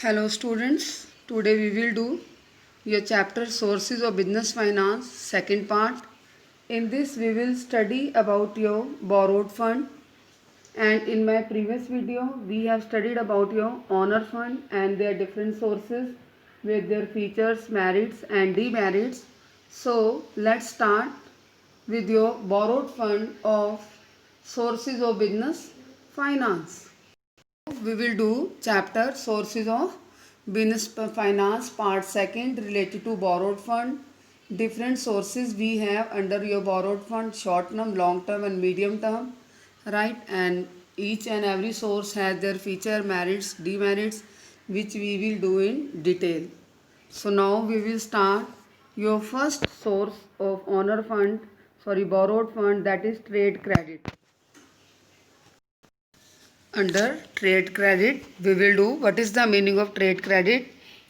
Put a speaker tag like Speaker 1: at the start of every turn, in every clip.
Speaker 1: Hello students, today we will do your chapter Sources of Business Finance second part. In this we will study about your borrowed fund, and in my previous video we have studied about your owner fund and their different sources with their features, merits and demerits. So let's start with your borrowed fund of Sources of Business Finance. We will do chapter Sources of Business Finance part second related to borrowed fund. Different sources we have under your borrowed fund: short term, long term and medium term, right? And each and every source has their feature, merits, demerits, which we will do in detail. So now we will start your first source of borrowed fund, that is trade credit. Under trade credit, we will do what is the meaning of trade credit.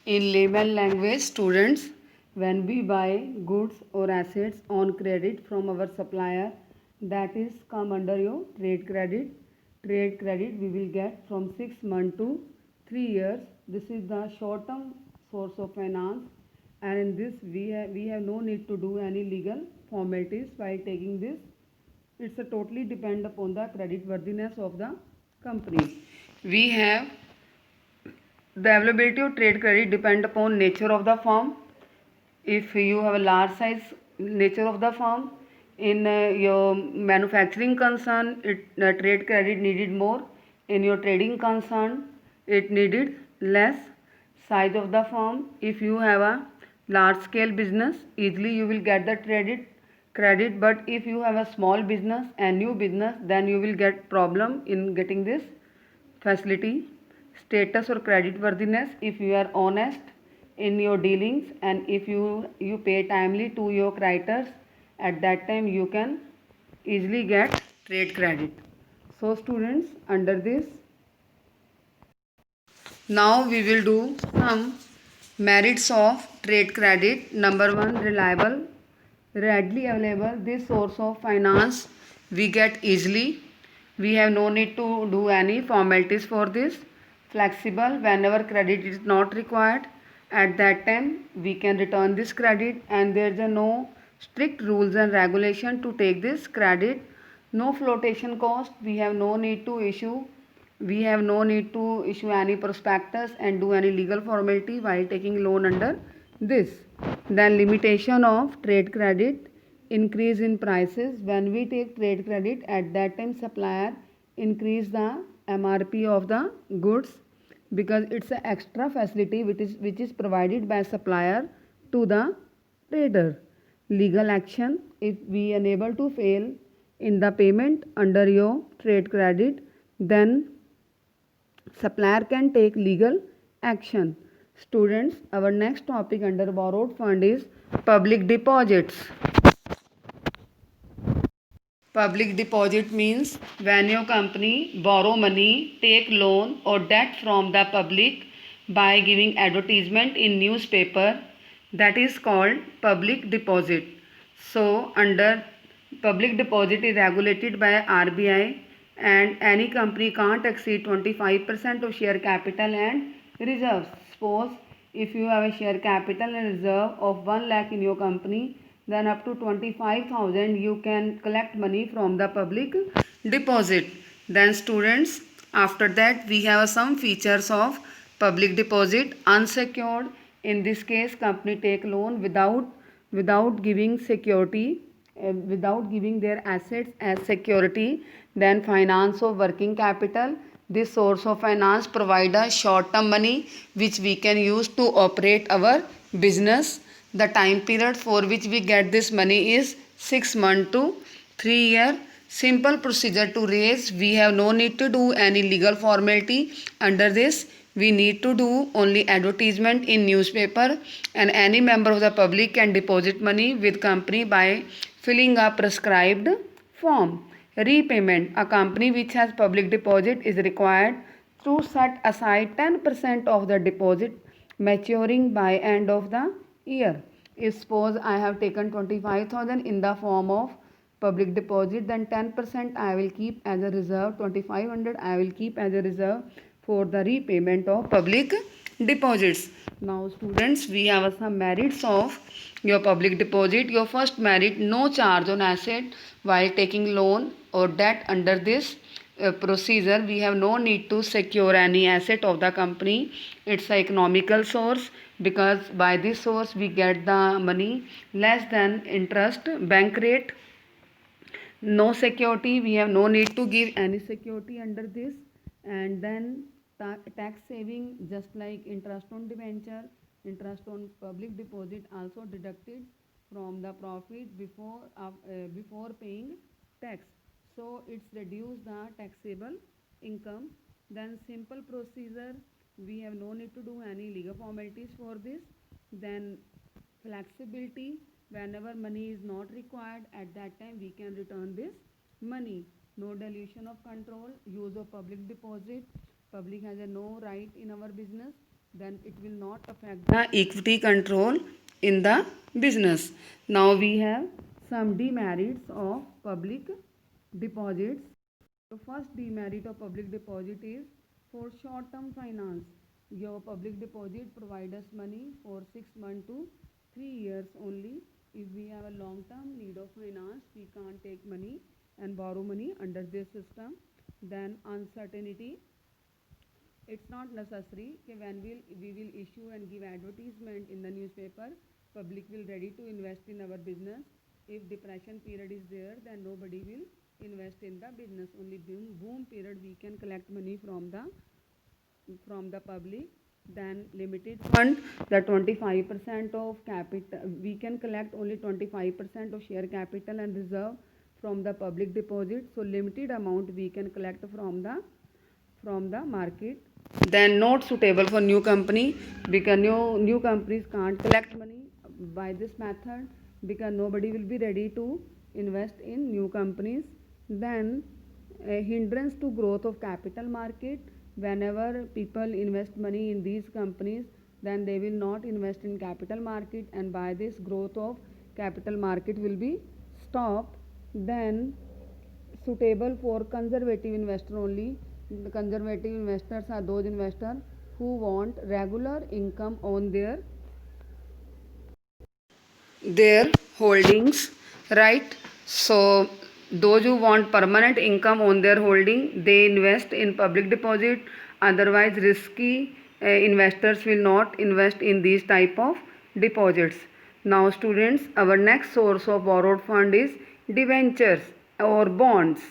Speaker 1: In layman language, students, when we buy goods or assets on credit from our supplier, that is come under your trade credit. Trade credit we will get from 6 months to 3 years. This is the short term source of finance, and in this we have no need to do any legal formalities while taking this. It's a totally depend upon the credit worthiness of the company. We have the availability of trade credit depend upon nature of the firm. If you have a large size nature of the firm, in your manufacturing concern, trade credit needed more. In your trading concern, it needed less. Size of the firm, if you have a large scale business, easily you will get the credit, but if you have a small business and new business, then you will get problem in getting this facility. Status or credit worthiness, if you are honest in your dealings and if you pay timely to your creditors, at that time you can easily get trade credit. So students, under this now we will do some merits of trade credit. Number 1, reliable, readily available. This source of finance we get easily. We have no need to do any formalities for this. Flexible, whenever credit is not required, at that time we can return this credit, and there is no strict rules and regulation to take this credit. No flotation cost. We have no need to issue any prospectus and do any legal formality while taking loan under this. Then limitation of trade credit, increase in prices. When we take trade credit, at that time supplier increase the MRP of the goods, because it's an extra facility which is provided by supplier to the trader. Legal action, if we unable to fail in the payment under your trade credit, then supplier can take legal action. Students, our next topic under borrowed fund is public deposits. Public deposit means when your company borrow money, take loan or debt from the public by giving advertisement in newspaper, that is called public deposit. So under public deposit is regulated by RBI, and any company can't exceed 25% of share capital and reserves. Suppose if you have a share capital and reserve of 1 lakh in your company, then up to 25,000 you can collect money from the public deposit. Then students, after that we have some features of public deposit. Unsecured, in this case company take loan without giving security, without giving their assets as security. Then finance of working capital, this source of finance provide a short term money which we can use to operate our business. The time period for which we get this money is 6 months to 3 year. Simple procedure to raise. We have no need to do any legal formality under this. We need to do only advertisement in newspaper, and any member of the public can deposit money with company by filling a prescribed form. Repayment. A company which has public deposit is required to set aside 10% of the deposit maturing by end of the year. If suppose I have taken 25,000 in the form of public deposit, then 10% I will keep as a reserve, 2500 I will keep as a reserve for the repayment of public deposits. Now students, we have some merits of your public deposit. Your first merit, no charge on asset while taking loan or debt under this procedure. We have no need to secure any asset of the company. It's an economical source because by this source we get the money less than interest bank rate. No security, we have no need to give any security under this. And then tax saving, just like interest on debenture, interest on public deposit also deducted from the profit before paying tax, so it's reduce the taxable income. Then simple procedure, we have no need to do any legal formalities for this. Then flexibility, whenever money is not required at that time we can return this money. No dilution of control, use of public deposit, public has a no right in our business, then it will not affect the equity control in the business. Now we have some demerits of public deposits. The first demerit of public deposit is for short term finance. Your public deposit provide us money for 6 months to 3 years only. If we have a long term need of finance, we can't take money and borrow money under this system. Then uncertainty, it's not necessary कि when we will issue and give advertisement in the newspaper, public will ready to invest in our business. If depression period is there, then nobody will invest in the business. Only boom period we can collect money from the public. Then limited fund, the 25% of capital we can collect, only 25% of share capital and reserve from the public deposit. So limited amount we can collect from the market. Then not suitable for new company because new companies can't collect money by this method because nobody will be ready to invest in new companies. Then a hindrance to growth of capital market, whenever people invest money in these companies, then they will not invest in capital market, and by this growth of capital market will be stopped. Then suitable for conservative investor only. The conservative investors are those investors who want regular income on their holdings, right? So those who want permanent income on their holding, they invest in public deposit. Otherwise risky investors will not invest in these type of deposits. Now students, our next source of borrowed fund is debentures or bonds.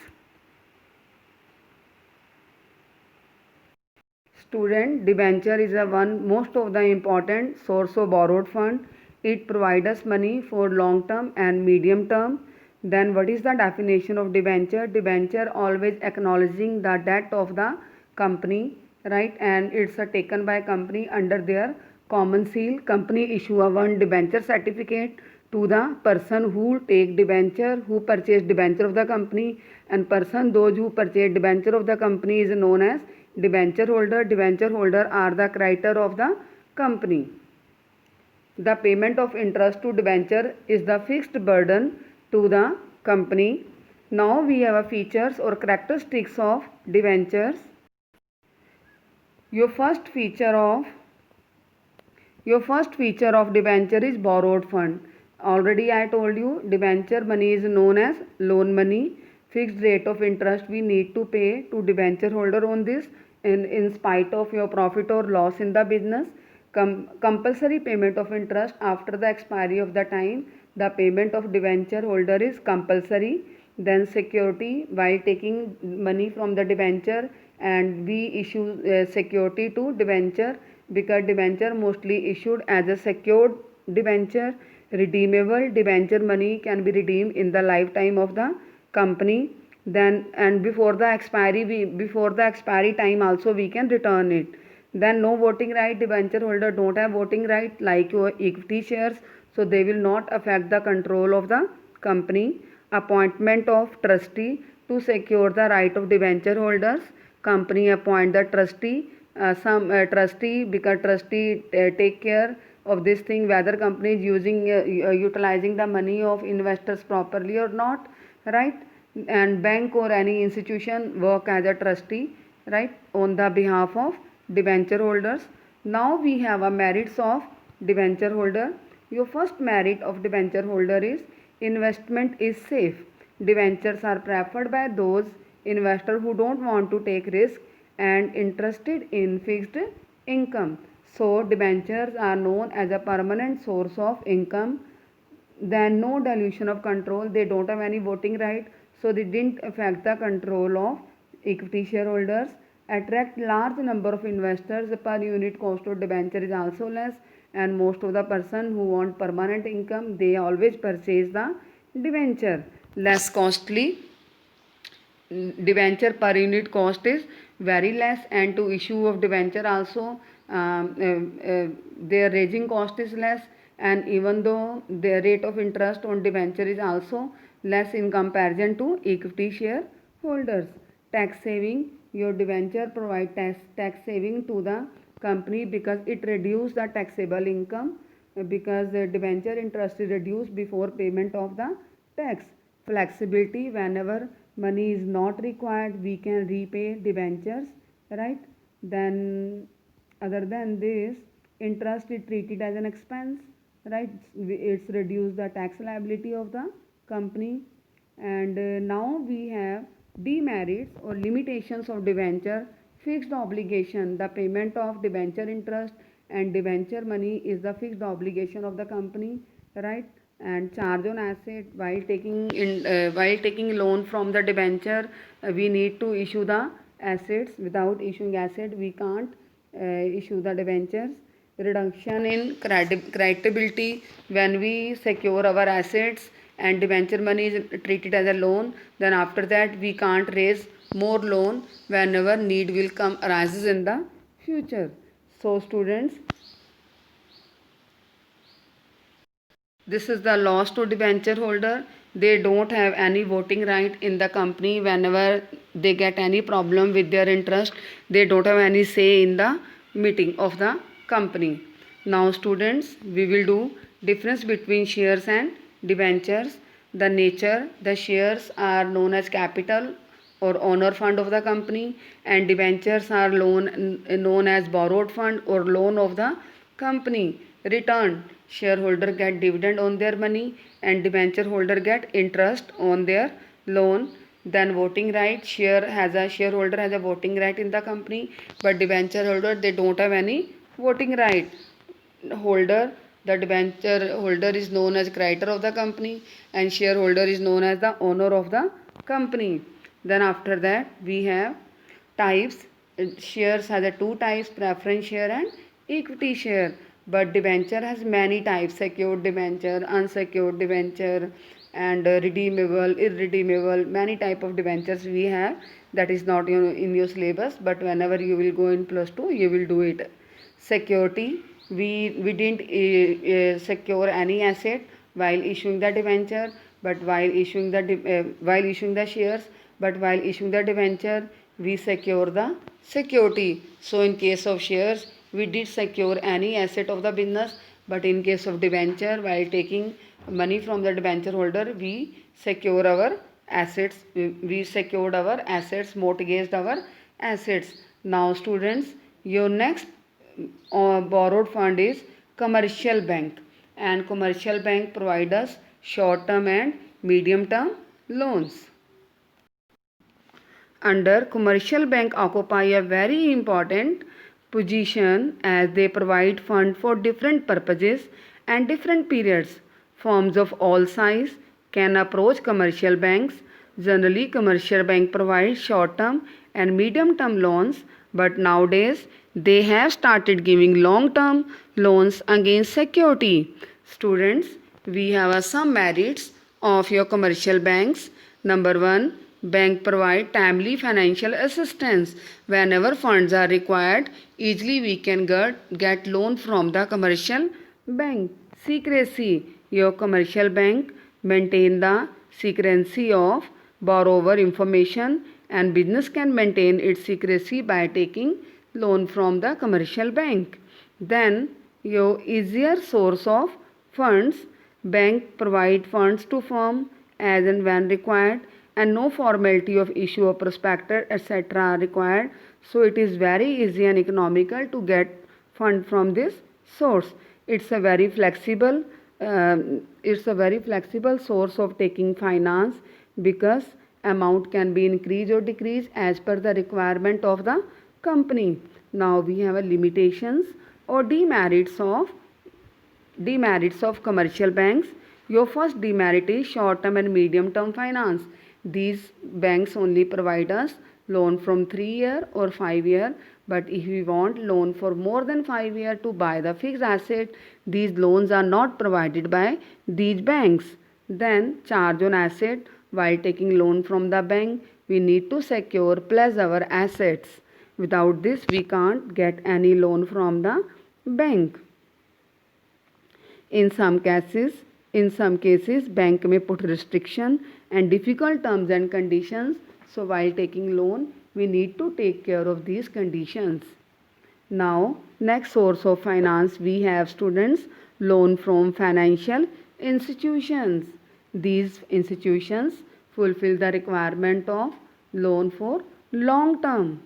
Speaker 1: Student, debenture is a one most of the important source of borrowed fund. It provides us money for long term and medium term. Then what is the definition of debenture? Debenture always acknowledging the debt of the company, right? And it's taken by company under their common seal. Company issue a one debenture certificate to the person who take debenture, who purchase debenture of the company, and person those who purchase debenture of the company is known as debenture holder. Debenture holder are the creditor of the company. The payment of interest to debenture is the fixed burden to the company. Now we have a features or characteristics of debentures. Your first feature of debenture is borrowed fund. Already I told you debenture money is known as loan money. Fixed rate of interest we need to pay to debenture holder on this in spite of your profit or loss in the business. Compulsory payment of interest after the expiry of the time. The payment of debenture holder is compulsory. Then security, while taking money from the debenture and we issue security to debenture because debenture mostly issued as a secured debenture. Redeemable debenture money can be redeemed in the lifetime of the company. Then and before the expiry time also we can return it. Then no voting right, debenture holder don't have voting right like your equity shares, so they will not affect the control of the company. Appointment of trustee to secure the right of debenture holders. Company appoint the trustee, some trustee because trustee take care of this thing whether company is utilizing the money of investors properly or not, right? And bank or any institution work as a trustee, right, on the behalf of debenture holders. Now we have a merits of debenture holder. Your first merit of debenture holder is investment is safe. Debentures are preferred by those investors who don't want to take risk and interested in fixed income. So debentures are known as a permanent source of income, then no dilution of control. They don't have any voting right, so they didn't affect the control of equity shareholders. Attract large number of investors. The per unit cost of debenture is also less, and most of the person who want permanent income, they always purchase the debenture. Less costly debenture per unit cost is very less, and to issue of debenture also their raising cost is less, and even though the rate of interest on debenture is also less in comparison to equity share holders. Tax saving. Your debenture provide tax saving to the company because it reduce the taxable income, because the debenture interest is reduced before payment of the tax. Flexibility. Whenever money is not required, we can repay debentures, right? Then other than this, interest is treated as an expense, right? It's reduced the tax liability of the company. And now we have demerits or limitations of debenture. Fixed obligation. The payment of debenture interest and debenture money is the fixed obligation of the company, right? And charge on asset. While taking loan from the debenture, we need to issue the assets. Without issuing asset, we can't issue the debentures. Reduction in creditability. When we secure our assets and debenture money is treated as a loan, then after that we can't raise more loan whenever need will come arises in the future. So students, this is the loss to debenture holder. They don't have any voting right in the company. Whenever they get any problem with their interest, they don't have any say in the meeting of the company. Now students, we will do difference between shares and debentures. The nature. The shares are known as capital or owner fund of the company, and debentures are known as borrowed fund or loan of the company. Return. Shareholder get dividend on their money, and debenture holder get interest on their loan. Then voting right. Shareholder has a voting right in the company, but debenture holder, they don't have any voting right. Holder. The debenture holder is known as creditor of the company, and shareholder is known as the owner of the company. Then after that we have types. Shares has a two types: preference share and equity share. But debenture has many types: secured debenture, unsecured debenture, and redeemable, irredeemable. Many type of debentures we have. That is not in your syllabus, but whenever you will go in +2, you will do it. Security. We didn't secure any asset while issuing the debenture, but while issuing the shares, but while issuing the debenture, we secure the security. So in case of shares, we did secure any asset of the business, but in case of debenture, while taking money from the debenture holder, we secure our assets. We secured our assets, mortgaged our assets. Now students, your next borrowed fund is commercial bank, and commercial bank provide us short term and medium term loans. Under commercial bank occupy a very important position as they provide fund for different purposes and different periods. Firms of all size can approach commercial banks. Generally, commercial bank provides short term and medium term loans, but nowadays they have started giving long term loans against security. Students, we have some merits of your commercial banks. Number 1, bank provide timely financial assistance. Whenever funds are required, easily we can get loan from the commercial bank. Secrecy. Your commercial bank maintain the secrecy of borrower information, and business can maintain its secrecy by taking loan from the commercial bank. Then your easier source of funds. Bank provide funds to firm as and when required, and no formality of issue of prospectus etc. are required. So it is very easy and economical to get fund from this source. It's a very flexible source of taking finance, because amount can be increased or decreased as per the requirement of the company. Now we have a limitations or demerits of commercial banks. Your first demerit is short term and medium term finance. These banks only provide us loan from 3 year or 5 year, but if we want loan for more than 5 year to buy the fixed asset, these loans are not provided by these banks. Then charge on asset. While taking loan from the bank, we need to secure plus our assets. Without this, we can't get any loan from the bank. In some cases, bank may put restriction and difficult terms and conditions. So while taking loan, we need to take care of these conditions. Now, next source of finance we have, students, loan from financial institutions. These institutions fulfill the requirement of loan for long term.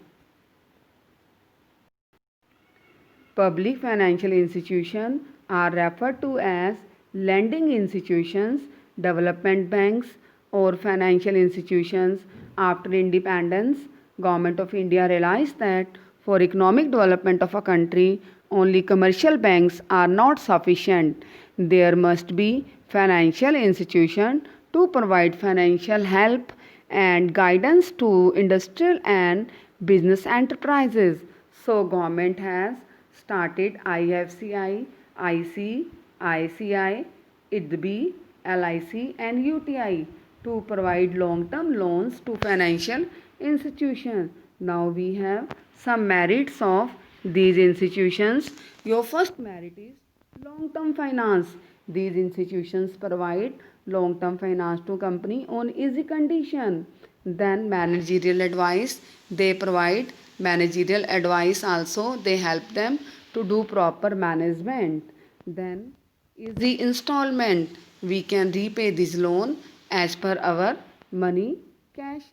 Speaker 1: Public financial institutions are referred to as lending institutions, development banks, or financial institutions. After independence, Government of India realized that for economic development of a country, only commercial banks are not sufficient. There must be financial institution to provide financial help and guidance to industrial and business enterprises. So government has started IFCI, IC, ICI, IDB, LIC and UTI to provide long-term loans to financial institutions. Now we have some merits of these institutions. Your first merit is long-term finance. These institutions provide long-term finance to company on easy condition. Then managerial advice. They provide managerial advice also. They help them to do proper management. Then easy installment. We can repay this loan as per our money cash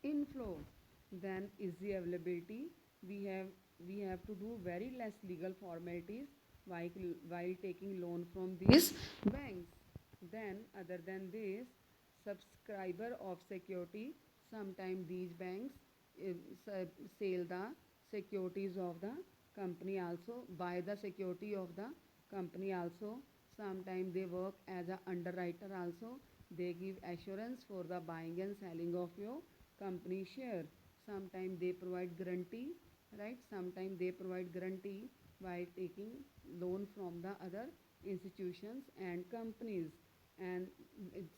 Speaker 1: inflow. Then easy availability. We have to do very less legal formalities while taking loan from these banks. Then other than this, subscriber of security. Sometimes these banks sell the securities of the company also, buy the security of the company also. Sometimes they work as a underwriter also. They give assurance for the buying and selling of your company share. Sometimes they provide guarantee, right? Sometimes they provide guarantee while taking loan from the other institutions and companies. And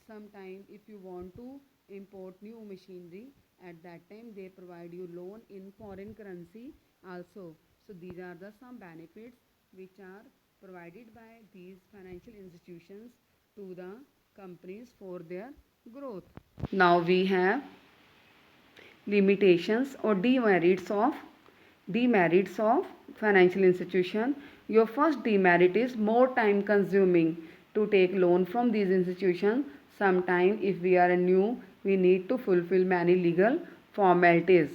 Speaker 1: sometimes if you want to import new machinery, at that time they provide you loan in foreign currency also. So these are the some benefits which are provided by these financial institutions to the companies for their growth. Now we have limitations or demerits of financial institution. Your first demerit is more time consuming to take loan from these institutions. Sometimes if we are new, we need to fulfill many legal formalities.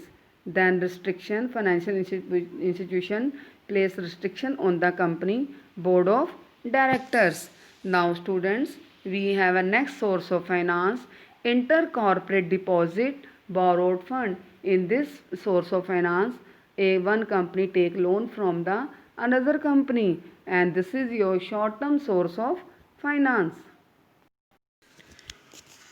Speaker 1: Then restriction. Financial institution place restriction on the company board of directors. Now students, we have a next source of finance, intercorporate deposit borrowed fund. In this source of finance, one company take loan from the another company, and this is your short term source of finance.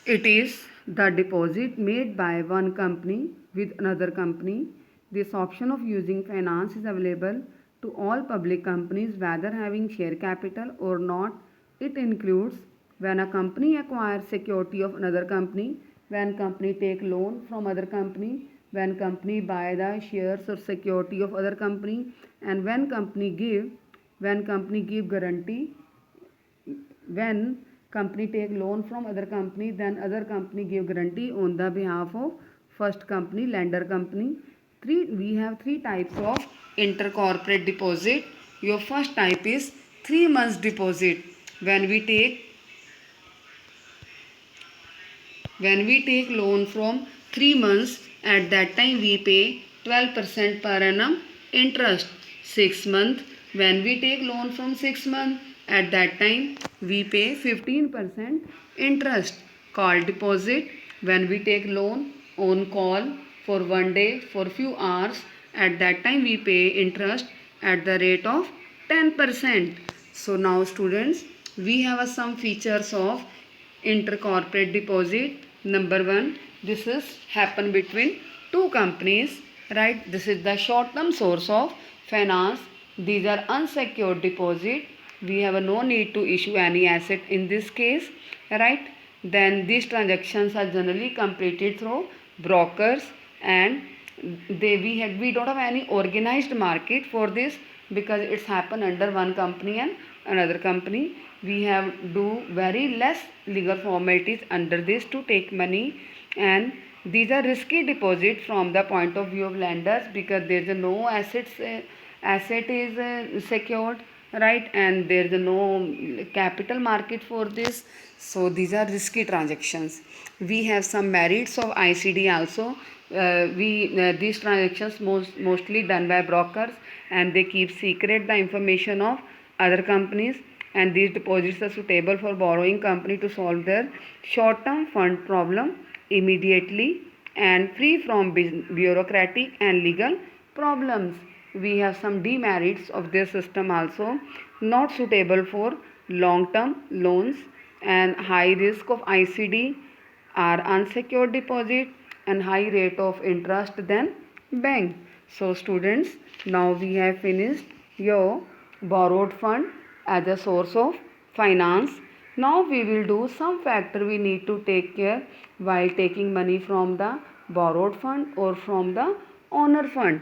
Speaker 1: It is the deposit made by one company with another company. This option of using finance is available to all public companies whether having share capital or not. It includes when a company acquires security of another company, when company take loan from other company, when company buy the shares or security of other company, and when company give guarantee. When company take loan from other company, then other company give guarantee on the behalf of first company, lender company. We have three types of intercorporate deposit. Your first type is 3 months deposit. When we take loan from 3 months, at that time we pay 12% per annum interest. 6 month When we take loan from 6 months, at that time we pay 15% interest called deposit. When we take loan on call for one day for few hours, at that time we pay interest at the rate of 10%. So now students, we have some features of intercorporate deposit. Number one, this is happen between two companies, right? This is the short term source of finance. These are unsecured deposit. We have no need to issue any asset in this case, right? Then these transactions are generally completed through brokers, and we don't have any organized market for this, because it's happen under one company and another company. We have do very less legal formalities under this to take money, and these are risky deposit from the point of view of lenders, because there is no asset is secured, right? And there is no capital market for this. So these are risky transactions. We have some merits of ICD also. These transactions mostly done by brokers, and they keep secret the information of other companies, and these deposits are suitable for borrowing company to solve their short term fund problem immediately and free from bureaucratic and legal problems. We have some demerits of this system also. Not suitable for long term loans, and high risk of ICD are unsecured deposit and high rate of interest than bank. So students, now we have finished your borrowed fund as a source of finance. Now we will do some factor we need to take care while taking money from the borrowed fund or from the owner fund.